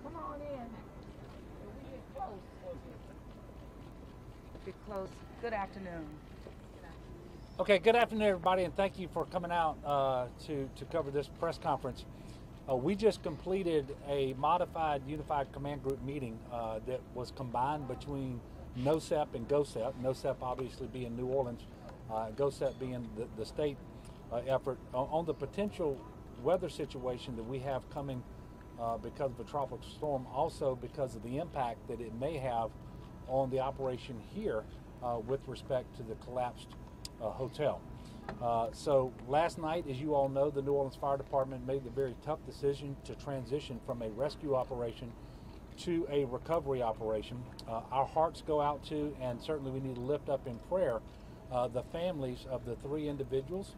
Come on in. We get close. Get close. Good afternoon. Okay, good afternoon, everybody, and thank you for coming out to cover this press conference. We just completed a modified Unified Command Group meeting that was combined between NOSEP and GOSEP. NOSEP obviously being New Orleans, GOSEP being the state effort on the potential weather situation that we have coming because of a tropical storm, also because of the impact that it may have on the operation here with respect to the collapsed hotel. So last night, as you all know, the New Orleans Fire Department made the very tough decision to transition from a rescue operation to a recovery operation. Our hearts go out to, and certainly we need to lift up in prayer, the families of the 3 individuals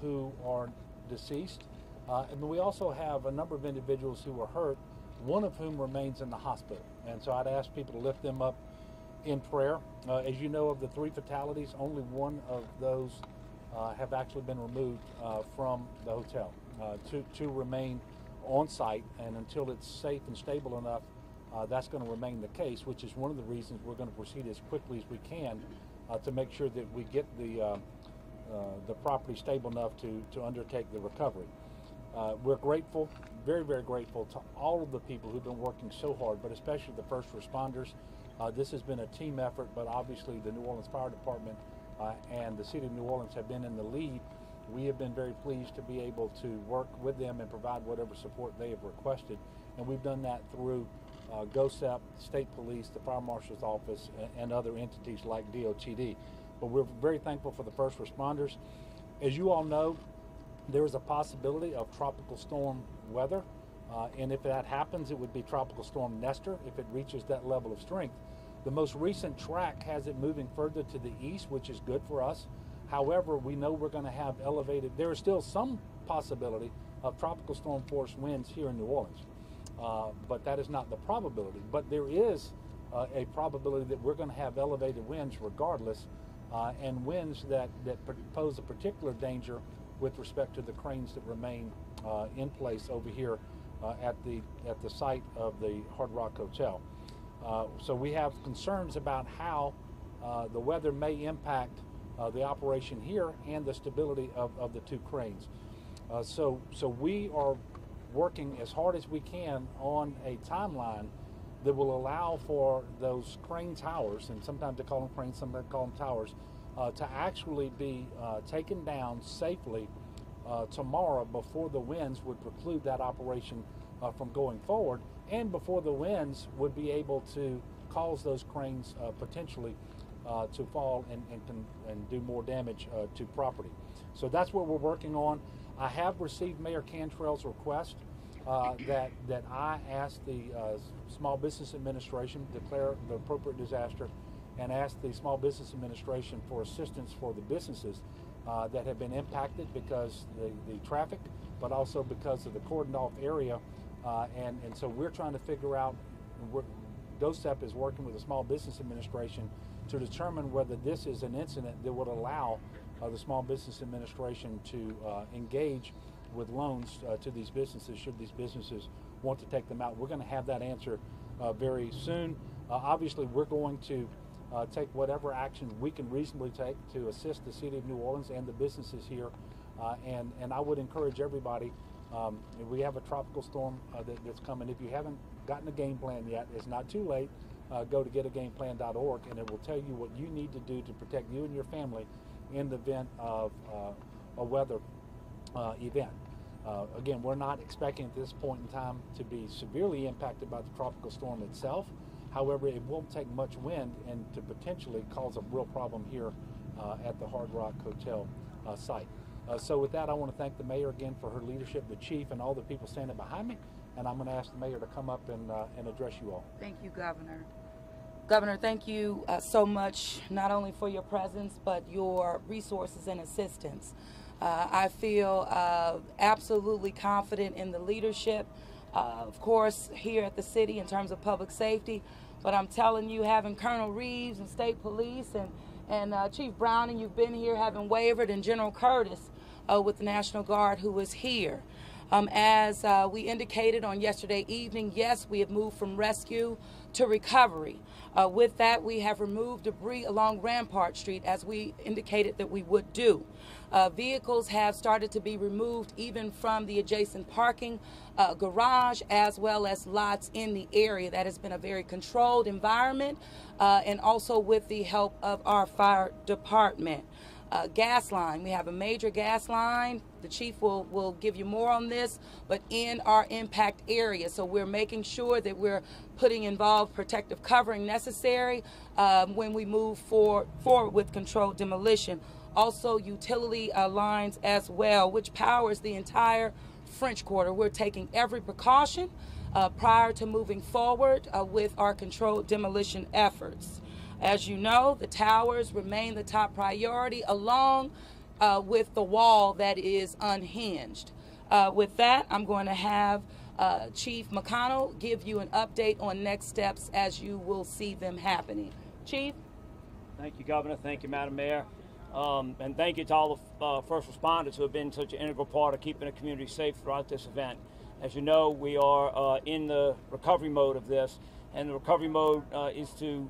who are deceased. And we also have a number of individuals who were hurt, one of whom remains in the hospital. And so I'd ask people to lift them up in prayer. As you know, of the 3 fatalities, only one of those have actually been removed from the hotel. 2 remain on site, and until it's safe and stable enough, that's going to remain the case, which is one of the reasons we're going to proceed as quickly as we can to make sure that we get the property stable enough to undertake the recovery. We're grateful, very, very grateful to all of the people who've been working so hard, but especially the first responders. This has been a team effort, but obviously the New Orleans Fire Department and the City of New Orleans have been in the lead. We have been very pleased to be able to work with them and provide whatever support they have requested. And we've done that through GOSEP, State Police, the Fire Marshal's Office, and other entities like DOTD. But we're very thankful for the first responders. As you all know, there is a possibility of tropical storm weather. And if that happens, it would be Tropical Storm Nestor if it reaches that level of strength. The most recent track has it moving further to the east, which is good for us. However, we know we're going to have elevated, there is still some possibility of tropical storm force winds here in New Orleans. But that is not the probability. But there is a probability that we're going to have elevated winds regardless, and winds that pose a particular danger with respect to the cranes that remain in place over here at the site of the Hard Rock Hotel. So we have concerns about how the weather may impact the operation here and the stability of the 2 cranes. So we are working as hard as we can on a timeline that will allow for those crane towers, and sometimes they call them cranes, sometimes they call them towers, to actually be taken down safely tomorrow before the winds would preclude that operation from going forward, and before the winds would be able to cause those cranes potentially to fall and do more damage to property. So that's what we're working on. I have received Mayor Cantrell's request that I ask the Small Business Administration to declare the appropriate disaster and ask the Small Business Administration for assistance for the businesses that have been impacted because the traffic, but also because of the cordoned off area. And so we're trying to figure out, GOSEP is working with the Small Business Administration to determine whether this is an incident that would allow the Small Business Administration to engage with loans to these businesses should these businesses want to take them out. We're going to have that answer very soon. Obviously, we're going to take whatever action we can reasonably take to assist the City of New Orleans and the businesses here. And I would encourage everybody, we have a tropical storm that's coming. If you haven't gotten a game plan yet, it's not too late. Go to getagameplan.org, and it will tell you what you need to do to protect you and your family in the event of a weather event. Again, we're not expecting at this point in time to be severely impacted by the tropical storm itself. However, it won't take much wind and to potentially cause a real problem here at the Hard Rock Hotel site. So with that, I want to thank the mayor again for her leadership, the chief, and all the people standing behind me. And I'm going to ask the mayor to come up and address you all. Thank you, Governor. Governor, thank you so much, not only for your presence, but your resources and assistance. I feel absolutely confident in the leadership, of course, here at the city in terms of public safety. But I'm telling you, having Colonel Reeves and State Police and Chief Browning, you've been here, having wavered, and General Curtis with the National Guard, who is here. As we indicated on yesterday evening, yes, we have moved from rescue to recovery. With that, we have removed debris along Rampart Street, as we indicated that we would do. Vehicles have started to be removed even from the adjacent parking garage, as well as lots in the area. That has been a very controlled environment, and also with the help of our fire department. Gas line. We have a major gas line. The chief will give you more on this, but in our impact area. So we're making sure that we're putting involved protective covering necessary when we move forward with controlled demolition. Also utility lines as well, which powers the entire French Quarter. We're taking every precaution prior to moving forward with our controlled demolition efforts. As you know, the towers remain the top priority, along with the wall that is unhinged. With that, I'm going to have Chief McConnell give you an update on next steps as you will see them happening. Chief? Thank you, Governor. Thank you, Madam Mayor. And thank you to all the first responders who have been such an integral part of keeping the community safe throughout this event. As you know, we are in the recovery mode of this, and the recovery mode is to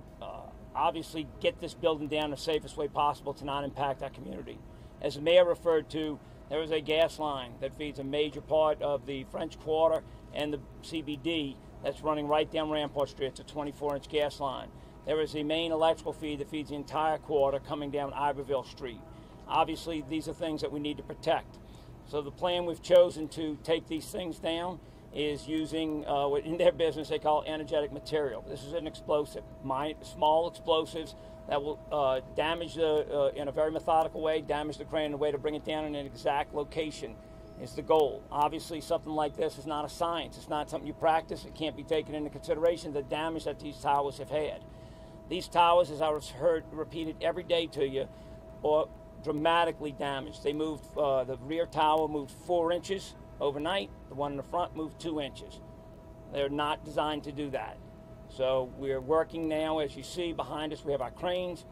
obviously get this building down the safest way possible to not impact our community. As the mayor referred to, there is a gas line that feeds a major part of the French Quarter and the CBD that's running right down Rampart Street. It's a 24-inch gas line. There is a main electrical feed that feeds the entire quarter coming down Iberville Street. Obviously, these are things that we need to protect. So the plan we've chosen to take these things down is using what in their business they call energetic material. This is an explosive, small explosives that will damage in a very methodical way, damage the crane in a way to bring it down in an exact location is the goal. Obviously, something like this is not a science. It's not something you practice. It can't be taken into consideration, the damage that these towers have had. These towers, as I was heard repeated every day to you, are dramatically damaged. They moved, the rear tower moved 4 inches overnight. The one in the front moved 2 inches. They're not designed to do that. So we're working now, as you see behind us, we have our cranes,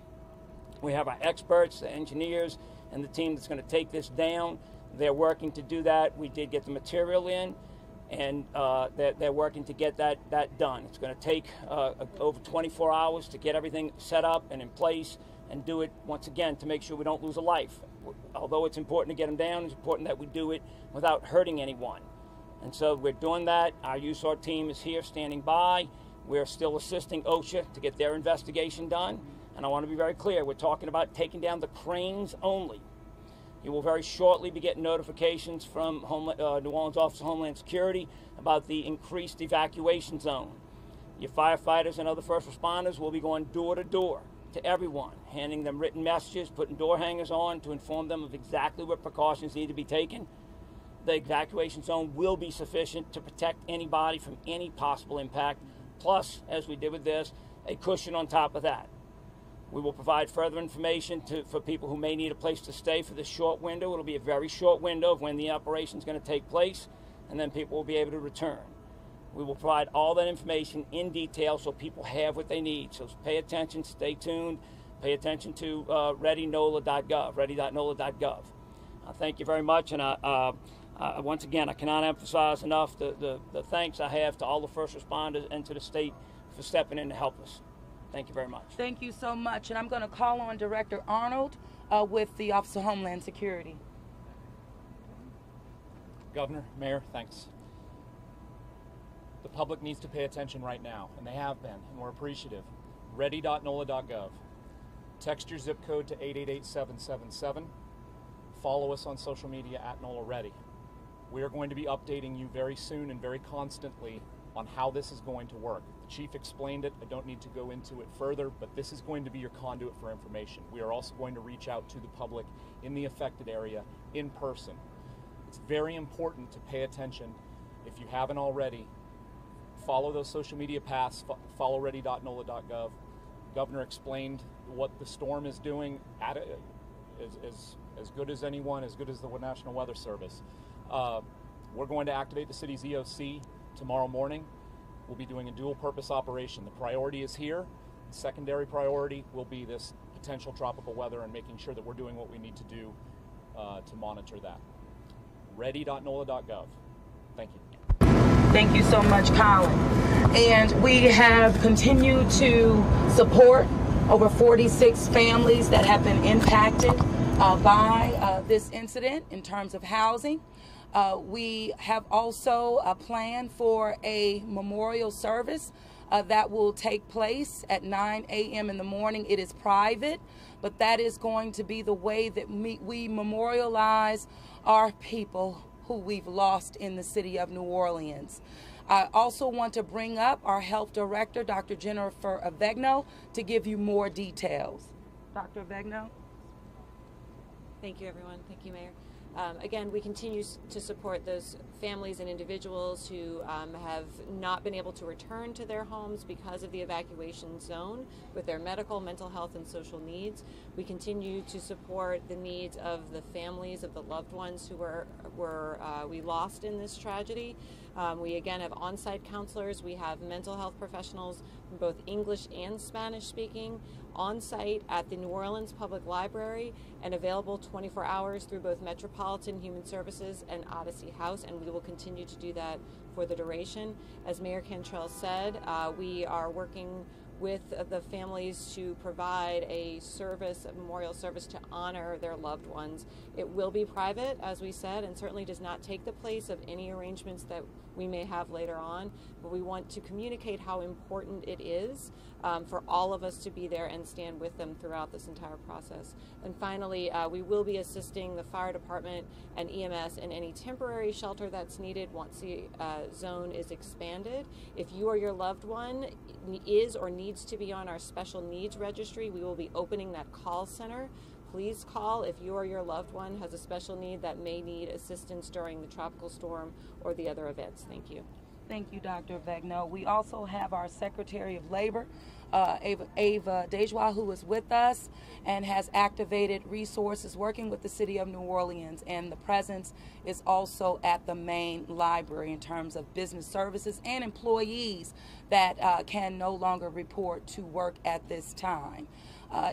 we have our experts, the engineers, and the team that's going to take this down. They're working to do that. We did get the material in, and they're working to get that done. It's going to take over 24 hours to get everything set up and in place, and do it once again to make sure we don't lose a life. Although it's important to get them down, it's important that we do it without hurting anyone. And so we're doing that. Our USAR team is here standing by. We're still assisting OSHA to get their investigation done. And I want to be very clear, we're talking about taking down the cranes only. You will very shortly be getting notifications from New Orleans Office of Homeland Security about the increased evacuation zone. Your firefighters and other first responders will be going door to door to everyone, handing them written messages, putting door hangers on to inform them of exactly what precautions need to be taken. The evacuation zone will be sufficient to protect anybody from any possible impact, plus, as we did with this, a cushion on top of that. We will provide further information for people who may need a place to stay for this short window. It'll be a very short window of when the operation is going to take place, and then people will be able to return. We will provide all that information in detail so people have what they need. So pay attention, stay tuned, pay attention to readynola.gov, ready.nola.gov. Thank you very much, and once again, I cannot emphasize enough the thanks I have to all the first responders and to the state for stepping in to help us. Thank you very much. Thank you so much, and I'm going to call on Director Arnold with the Office of Homeland Security. Governor, Mayor, thanks. The public needs to pay attention right now, and they have been, and we're appreciative. Ready.nola.gov. Text your zip code to 888777. Follow us on social media at NOLA Ready. We are going to be updating you very soon and very constantly on how this is going to work. The Chief explained it. I don't need to go into it further, but this is going to be your conduit for information. We are also going to reach out to the public in the affected area in person. It's very important to pay attention. If you haven't already, follow those social media paths, follow ready.nola.gov. Governor explained what the storm is doing as good as anyone, as good as the National Weather Service. We're going to activate the city's EOC tomorrow morning. We'll be doing a dual purpose operation. The priority is here. The secondary priority will be this potential tropical weather and making sure that we're doing what we need to do to monitor that. Ready.nola.gov. Thank you. Thank you so much, Colin. And we have continued to support over 46 families that have been impacted by this incident in terms of housing. We have also a plan for a memorial service that will take place at 9 a.m. in the morning. It is private, but that is going to be the way that we memorialize our people who we've lost in the city of New Orleans. I also want to bring up our health director, Dr. Jennifer Avegno, to give you more details. Dr. Avegno? Thank you, everyone. Thank you, Mayor. Again, we continue to support those families and individuals who have not been able to return to their homes because of the evacuation zone with their medical, mental health, and social needs. We continue to support the needs of the families of the loved ones who we lost in this tragedy. We again have on-site counselors. We have mental health professionals, both English and Spanish speaking, on-site at the New Orleans Public Library and available 24 hours through both Metropolitan Human Services and Odyssey House, and we will continue to do that for the duration. As Mayor Cantrell said, we are working with the families to provide a service, a memorial service to honor their loved ones. It will be private, as we said, and certainly does not take the place of any arrangements that we may have later on, but we want to communicate how important it is for all of us to be there and stand with them throughout this entire process. And finally, we will be assisting the fire department and EMS in any temporary shelter that's needed once the zone is expanded. If you or your loved one is or needs to be on our special needs registry, we will be opening that call center. Please call if you or your loved one has a special need that may need assistance during the tropical storm or the other events. Thank you. Thank you, Dr. Avegno. We also have our Secretary of Labor, Ava Dejois, who is with us and has activated resources working with the City of New Orleans, and the presence is also at the main library in terms of business services and employees that can no longer report to work at this time.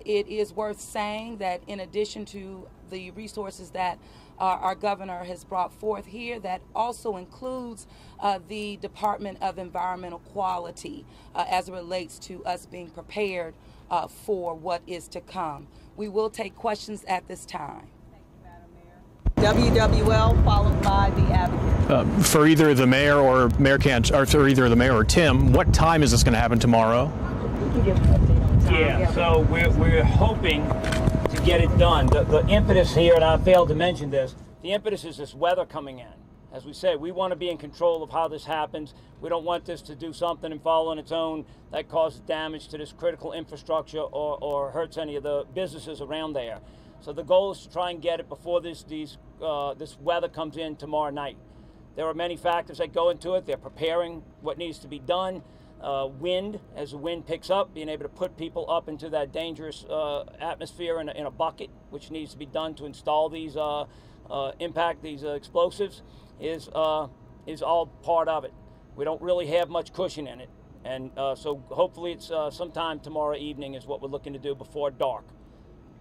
It is worth saying that in addition to the resources that our governor has brought forth here, that also includes the Department of Environmental Quality as it relates to us being prepared for what is to come. We will take questions at this time. Thank you, Madam Mayor. WWL followed by the Advocate. For either the mayor or for either the mayor or Tim, what time is this going to happen tomorrow? Yeah, so we're hoping to get it done. The impetus here, and I failed to mention this, the impetus is this weather coming in. As we said, we want to be in control of how this happens. We don't want this to do something and fall on its own that causes damage to this critical infrastructure or hurts any of the businesses around there. So the goal is to try and get it before this weather comes in tomorrow night. There are many factors that go into it. They're preparing what needs to be done. Wind, as the wind picks up, being able to put people up into that dangerous atmosphere in a bucket, which needs to be done to install these explosives, is all part of it. We don't really have much cushion in it, and so hopefully it's sometime tomorrow evening is what we're looking to do before dark.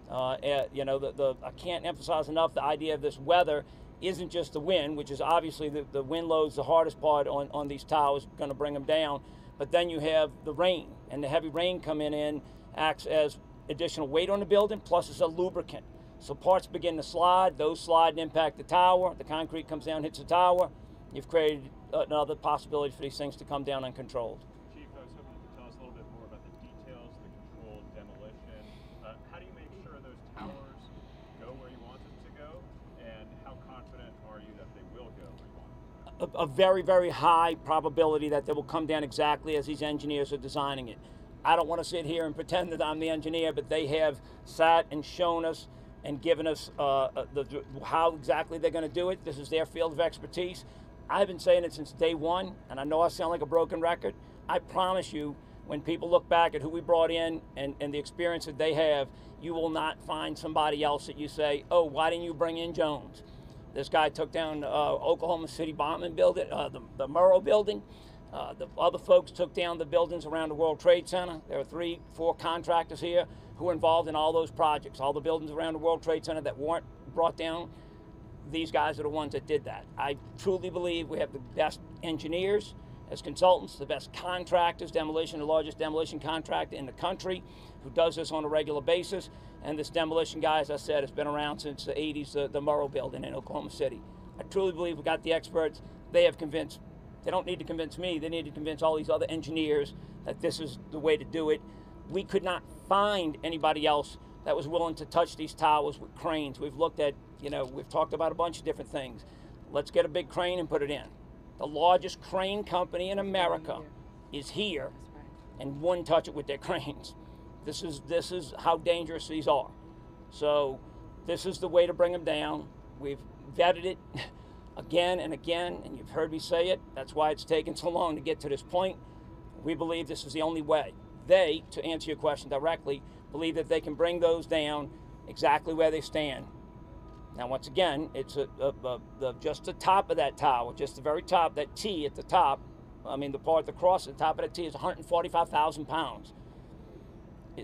You know, I can't emphasize enough the idea of this weather isn't just the wind, which is obviously the wind load's the hardest part on these towers, going to bring them down. But then you have the rain, and the heavy rain coming in acts as additional weight on the building, plus it's a lubricant. So parts begin to slide, those slide and impact the tower, the concrete comes down, hits the tower. You've created another possibility for these things to come down uncontrolled. Chief, I was hoping you could tell us a little bit more about the details, the controlled demolition. How do you make sure those towers go where you want them to go, and how confident are you that they will go where you want them? A very, very high probability that they will come down exactly as these engineers are designing it. I don't want to sit here and pretend that I'm the engineer, but they have sat and shown us and given us how exactly they're going to do it. This is their field of expertise. I've been saying it since day one, and I know I sound like a broken record. I promise you, when people look back at who we brought in and the experience that they have, you will not find somebody else that you say, oh, why didn't you bring in Jones? This guy took down Oklahoma City bombing building, the Murrow building. The other folks took down the buildings around the World Trade Center. There are 3, 4 contractors here who are involved in all those projects. All the buildings around the World Trade Center that weren't brought down, these guys are the ones that did that. I truly believe we have the best engineers as consultants, the best contractors, demolition, the largest demolition contractor in the country who does this on a regular basis. And this demolition guy, as I said, has been around since the 80s, the Murrow building in Oklahoma City. I truly believe we got the experts. They have convinced, they don't need to convince me, they need to convince all these other engineers that this is the way to do it. We could not find anybody else that was willing to touch these towers with cranes. We've looked at, we've talked about a bunch of different things. Let's get a big crane and put it in. The largest crane company in America is here and wouldn't touch it with their cranes. This is how dangerous these are. So this is the way to bring them down. We've vetted it again and again, and you've heard me say it. That's why it's taken so long to get to this point. We believe this is the only way. They, to answer your question directly, believe that they can bring those down exactly where they stand. Now, once again, it's just the top of that tower, just the very top, that T at the top, I mean, the part that crosses the top of that T is 145,000 pounds.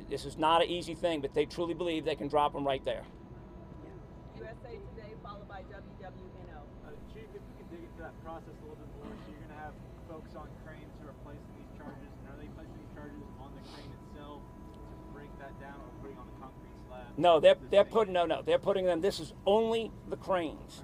This is not an easy thing, but they truly believe they can drop them right there. USA Today, followed by WWNO. Chief, if you could dig into that process a little bit more, so you're going to have folks on cranes who are placing these charges, and are they placing these charges on the crane itself to break that down, or putting on the concrete slab? No, they're putting them. This is only the cranes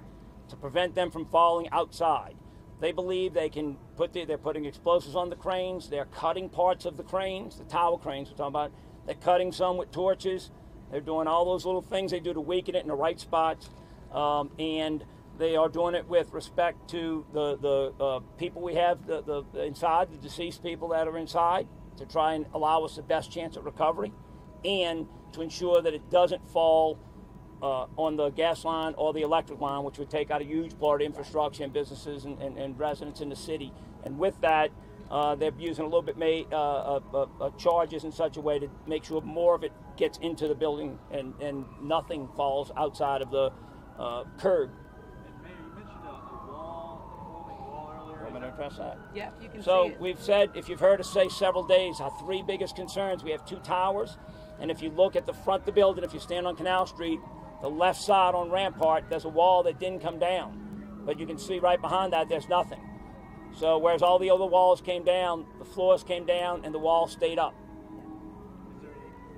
to prevent them from falling outside. They believe they can they're putting explosives on the cranes. They're cutting parts of the cranes, the tower cranes we're talking about. They're cutting some with torches. They're doing all those little things they do to weaken it in the right spots, and they are doing it with respect to the people we have inside, the deceased people that are inside, to try and allow us the best chance at recovery, and to ensure that it doesn't fall on the gas line or the electric line, which would take out a huge part of infrastructure and businesses and residents in the city. And with that, they're using a little bit charges in such a way to make sure more of it gets into the building and nothing falls outside of the curb. And Mayor, you mentioned a wall earlier. I'm going to address that. Yeah, you can see So it. we've said, if you've heard us say several days, our three biggest concerns, we have two towers, and if you look at the front of the building, if you stand on Canal Street, the left side on Rampart, there's a wall that didn't come down. But you can see right behind that, there's nothing. So whereas all the other walls came down, the floors came down, and the wall stayed up.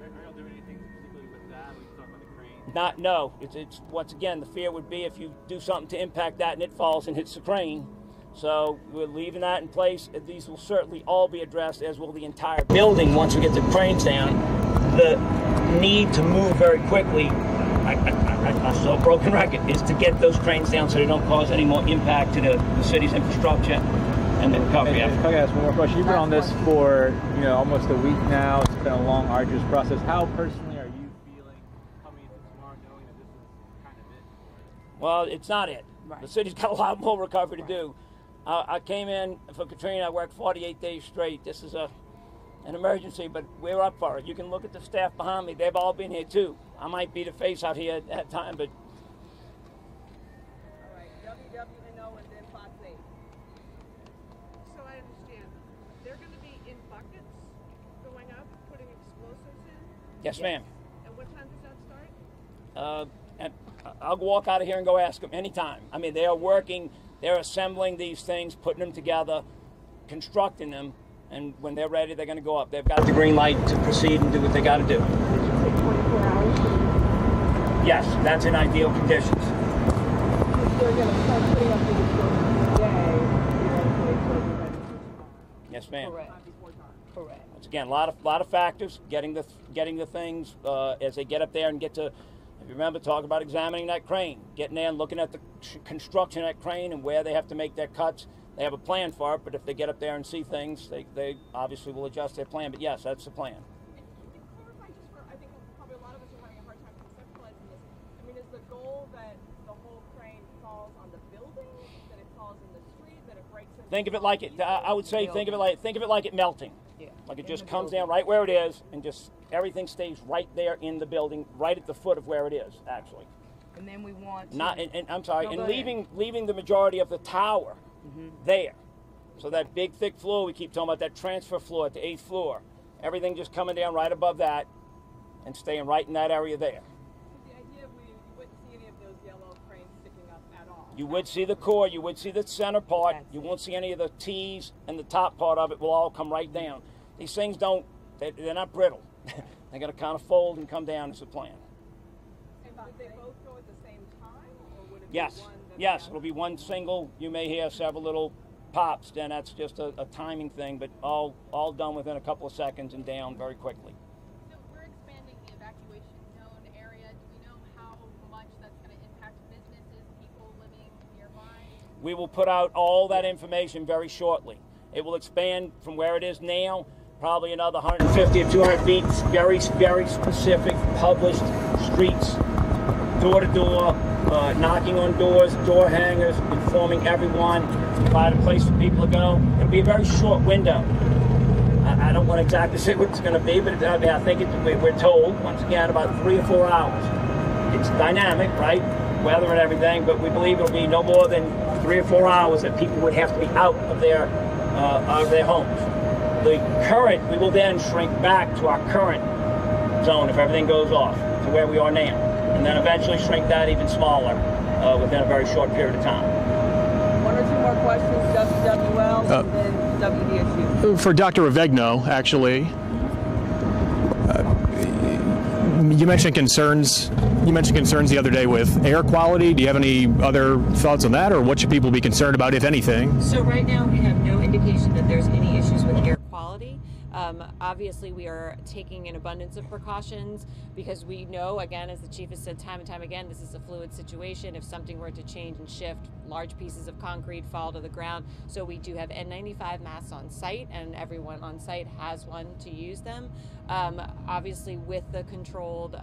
Are y'all doing anything specifically with that when you talk about the crane? No. It's once again, the fear would be if you do something to impact that and it falls and hits the crane. So we're leaving that in place. These will certainly all be addressed, as will the entire building once we get the cranes down. The need to move very quickly, I saw a broken record, is to get those cranes down so they don't cause any more impact to the city's infrastructure and the recovery effort. If I could ask one more question. You've been on this for almost a week now. It's been a long, arduous process. How personally are you feeling coming into tomorrow, knowing that this is kind of it? Well, it's not it. Right. The city's got a lot more recovery to do. I came in for Katrina. I worked 48 days straight. This is an emergency, but we're up for it. You can look at the staff behind me. They've all been here too. I might be the face out here at that time, but. All right, WWNO and then Fox 8. So I understand. They're going to be in buckets going up, putting explosives in? Yes, ma'am. And what time does that start? And I'll walk out of here and go ask them anytime. I mean, they are working, they're assembling these things, putting them together, constructing them, and when they're ready, they're going to go up. They've got the green light to proceed and do what they got to do. Yes, that's in ideal conditions. They're going to start putting up the explosives today. Yes, ma'am. Correct. Once again, a lot of factors. Getting the things as they get up there and get to. If you remember, talk about examining that crane, getting there and looking at the construction of that crane and where they have to make their cuts. They have a plan for it, but if they get up there and see things, they obviously will adjust their plan. But yes, that's the plan. And can you clarify just for, I think probably a lot of us are having a hard time conceptualizing this. I mean, is the goal that the whole crane falls on the building, that it falls in the street, that it breaks into Think of it like it. I would say think of it like it melting. Yeah. Like it just comes down right where it is, and just everything stays right there in the building, right at the foot of where it is, actually. And then we want to, Not, and I'm sorry, No, and go ahead. leaving the majority of the tower there. So that big, thick floor we keep talking about, that transfer floor at the 8th floor, everything just coming down right above that and staying right in that area there. The idea we wouldn't see any of those yellow cranes sticking up You would see the core, you would see the center part, you won't see any of the T's, and the top part of it will all come right down. These things don't, they're not brittle. They're going to kind of fold and come down as a plan. And would they both go at the same time, or would it Yes, be one? yes, it'll be one single. You may hear several little pops, then that's just a timing thing, but all done within a couple of seconds and down very quickly. So we're expanding the evacuation zone area. Do we know how much that's going to impact businesses, people living nearby? We will put out all that information very shortly. It will expand from where it is now, probably another 150 or 200 feet, very, very specific published streets, door to door, knocking on doors, door hangers, informing everyone, provide a place for people to go. It'll be a very short window. I don't want to exactly say what it's going to be, but I think we're told, once again, about 3 or 4 hours. It's dynamic, right? Weather and everything, but we believe it'll be no more than 3 or 4 hours that people would have to be out of their homes. The current, we will then shrink back to our current zone if everything goes off, to where we are now, and then eventually shrink that even smaller within a very short period of time. 1 or 2 more questions, WWL, and then WDSU. For Dr. Ravegno, actually, you mentioned concerns. You mentioned concerns the other day with air quality. Do you have any other thoughts on that, or what should people be concerned about, if anything? So right now we have no indication that there's any issues with air quality. Obviously, we are taking an abundance of precautions because we know, again, as the chief has said time and time again, this is a fluid situation. If something were to change and shift, large pieces of concrete fall to the ground. So we do have N95 masks on site, and everyone on site has one to use them. Obviously, with the controlled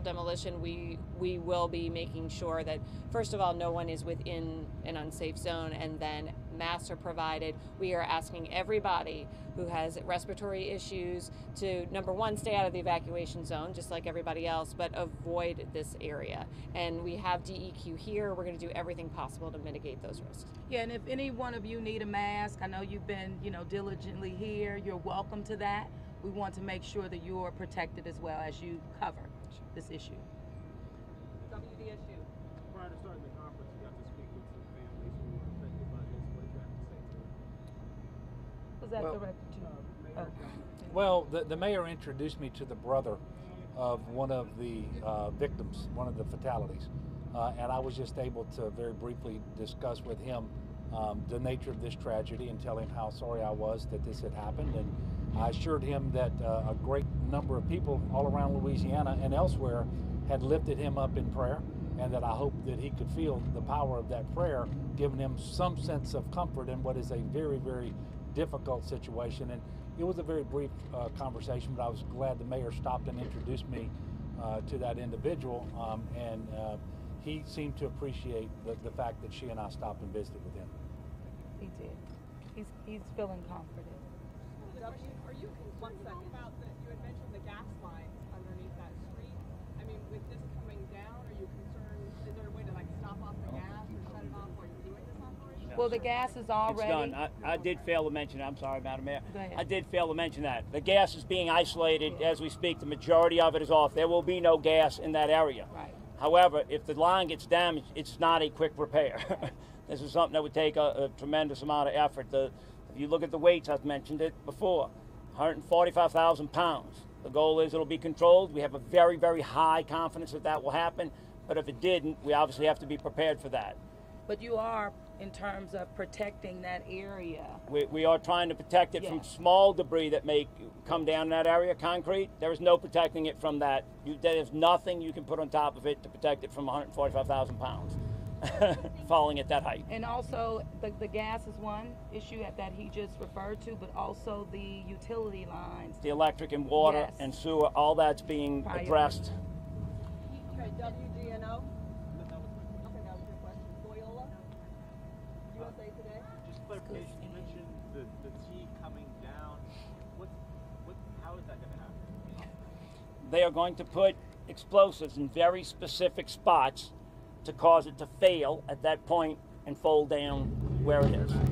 demolition, we will be making sure that, first of all, no one is within an unsafe zone, and then masks are provided. We are asking everybody who has respiratory issues to, number one, stay out of the evacuation zone, just like everybody else, but avoid this area. And we have DEQ here. We're going to do everything possible to mitigate those risks. Yeah, and if any one of you need a mask, I know you've been, diligently here. You're welcome to that. We want to make sure that you are protected as well as you cover this issue. WDSU. Prior to starting the conference, you got to speak with some families who were affected by this. What did you have to say to them? Was that Well, directed to Mayor, Well, the mayor introduced me to the brother of one of the victims, one of the fatalities, and I was just able to very briefly discuss with him the nature of this tragedy and tell him how sorry I was that this had happened. And I assured him that a great number of people all around Louisiana and elsewhere had lifted him up in prayer, and that I hoped that he could feel the power of that prayer, giving him some sense of comfort in what is a very, very difficult situation. And it was a very brief conversation, but I was glad the mayor stopped and introduced me to that individual, and he seemed to appreciate the fact that she and I stopped and visited with him. He did. He's feeling comforted. Are you concerned about you had mentioned the gas lines underneath that street? I mean, with this coming down, are you concerned? Is there a way to stop off the gas or shut it off while you're doing this operation? Well, the gas is already. It's done. I did fail to mention, I'm sorry, Madam Mayor. Go ahead. I did fail to mention that. The gas is being isolated as we speak. The majority of it is off. There will be no gas in that area. Right. However, if the line gets damaged, it's not a quick repair. This is something that would take a tremendous amount of effort. If you look at the weights, I've mentioned it before, 145,000 pounds. The goal is it'll be controlled. We have a very, very high confidence that that will happen. But if it didn't, we obviously have to be prepared for that. But you are, in terms of protecting that area. We are trying to protect it from small debris that may come down in that area, concrete. There is no protecting it from that. There's nothing you can put on top of it to protect it from 145,000 pounds falling at that height. And also, the gas is one issue that he just referred to, but also the utility lines. The electric and water and sewer, all that's being addressed. Okay, WGNO. Okay, that was your question. Loyola. USA Today. just clarification, you mentioned the T coming down. How is that going to happen? They are going to put explosives in very specific spots to cause it to fail at that point and fold down where it is. Just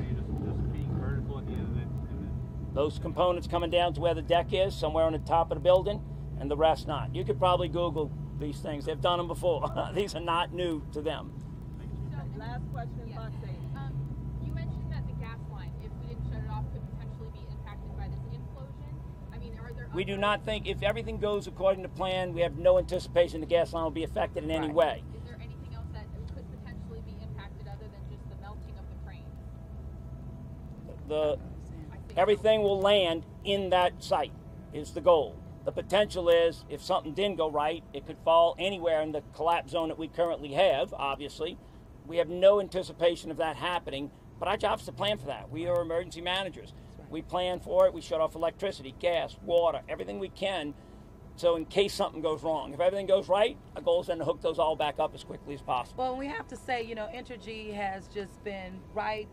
being vertical at the end of it. Those components coming down to where the deck is, somewhere on the top of the building, and the rest not. You could probably Google these things. They've done them before. These are not new to them. We do not think, if everything goes according to plan, we have no anticipation the gas line will be affected in any way. Is there anything else that could potentially be impacted other than just the melting of the crane? Everything will land in that site is the goal. The potential is, if something didn't go right, it could fall anywhere in the collapse zone that we currently have, obviously. We have no anticipation of that happening, but our job is to plan for that. We are emergency managers. We plan for it. We shut off electricity, gas, water, everything we can, so in case something goes wrong. If everything goes right, our goal is then to hook those all back up as quickly as possible. Well, we have to say, Entergy has just been right,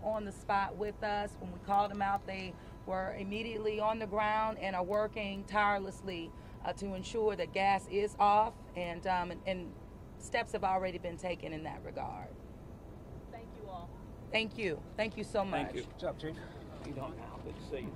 on the spot with us. When we called them out, they were immediately on the ground and are working tirelessly to ensure that gas is off, and steps have already been taken in that regard. Thank you all. Thank you. Thank you so much. Thank you. What's up, Chief? You don't know. Good to see you.